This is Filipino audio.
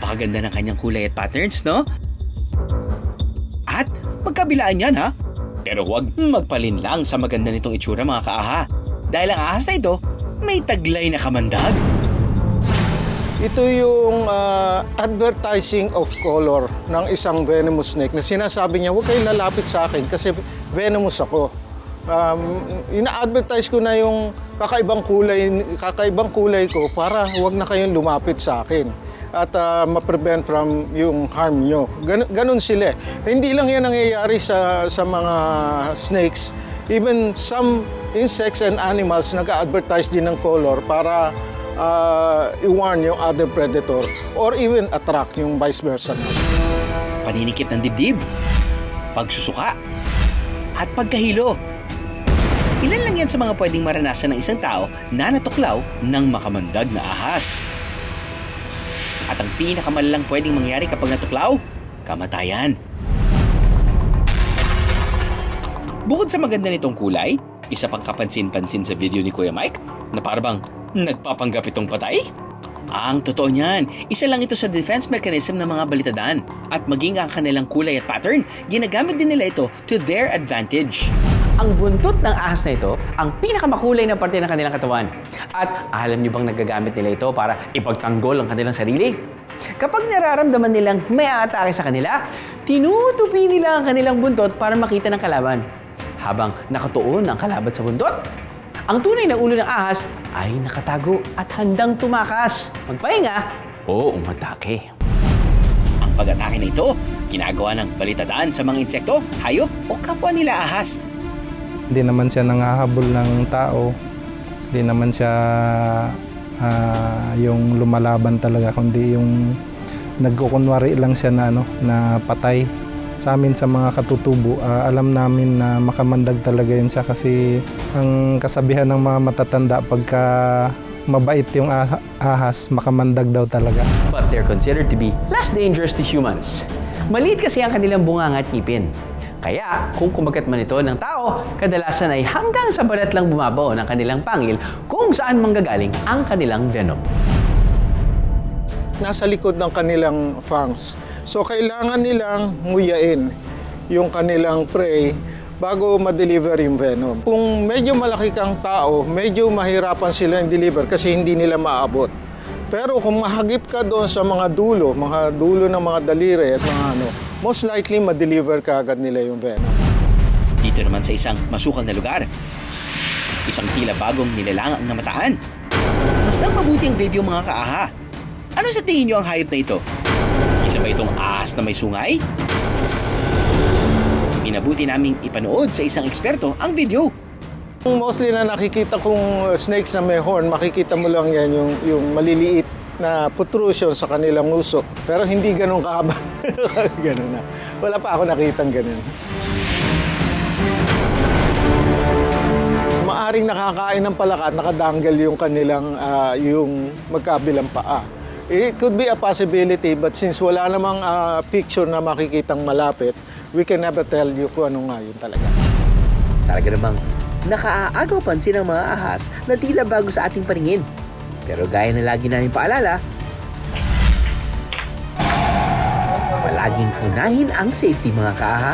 Napakaganda ng kanyang kulay at patterns, no? At magkabilaan yan, ha? Pero huwag magpalinlang sa maganda nitong itsura, mga kaaha. Dahil ang ahas na ito, may taglay na kamandag. Ito yung advertising of color ng isang venomous snake na sinasabi niya, huwag kayong lalapit sa akin kasi venomous ako. Ina-advertise ko na yung kakaibang kulay ko para huwag na kayong lumapit sa akin at ma-prevent from yung harm nyo. Ganun sila. Hindi lang yan nangyayari sa mga snakes. Even some insects and animals nag-advertise din ng color para i-warn yung other predator or even attract yung vice versa. Paninikip ng dibdib, pagsusuka, at pagkahilo. Ilan lang yan sa mga pwedeng maranasan ng isang tao na natuklaw ng makamandag na ahas. At ang pinakamalalang pwedeng mangyari kapag natuklaw, kamatayan. Bukod sa maganda nitong kulay, isa pang kapansin-pansin sa video ni Kuya Mike na parang nagpapanggap itong patay. Ang totoo niyan, isa lang ito sa defense mechanism ng mga balitadaan. At maging ang kanilang kulay at pattern, ginagamit din nila ito to their advantage. Ang buntot ng ahas na ito, ang pinakamakulay na parte ng kanilang katawan. At alam niyo bang nagagamit nila ito para ipagtanggol ang kanilang sarili? Kapag nararamdaman nilang may aatake sa kanila, tinutupi nila ang kanilang buntot para makita ng kalaban. Habang nakatuon ang kalaban sa buntot, ang tunay na ulo ng ahas ay nakatago at handang tumakas, magpahinga o umatake. Ang pag-atake na ito, ginagawa ng balitadaan sa mga insekto, hayop o kapwa nila ahas. Hindi naman siya nangahabol ng tao. Hindi naman siya yung lumalaban talaga, kundi yung nagkukunwari lang siya na patay. Sa amin sa mga katutubo, alam namin na makamandag talaga yun siya kasi ang kasabihan ng mga matatanda pagka mabait yung ahas, makamandag daw talaga. But they're considered to be less dangerous to humans. Maliit kasi ang kanilang bunganga at ngipin. Kaya kung kumagat man ito ng tao, kadalasan ay hanggang sa balat lang bumabaw ng kanilang pangil kung saan manggagaling ang kanilang venom. Nasa likod ng kanilang fangs. So kailangan nilang nguyain yung kanilang prey bago ma-deliver yung venom. Kung medyo malaki kang tao, medyo mahirapan sila i-deliver kasi hindi nila maabot. Pero kung mahagip ka doon sa mga dulo ng mga daliri at mga most likely ma-deliver ka agad nila yung venom. Dito naman sa isang masukal na lugar, isang tila bagong nilalang ang namataan. Mas nang mabuti ang video, mga kaaha. Ano sa tingin nyo ang hayop na ito? Isa ba itong ahas na may sungay? Minabuti naming ipanood sa isang eksperto ang video. Mostly na nakikita kong snakes na may horn, makikita mo lang yan yung maliliit na protrusion sa kanilang usok. Pero hindi ganun kahaba. Ganun na. Wala pa ako nakitang ganun. Maaring nakakain ng palaka at nakadanggal yung kanilang yung magkabilang paa. It could be a possibility, but since wala namang picture na makikitang malapit, we can never tell you kung ano nga yun talaga. Talaga namang nakaaagaw pansin ng mga ahas na tila bago sa ating paningin. Pero gaya na lagi namin paalala, palaging unahin ang safety, mga kaaha.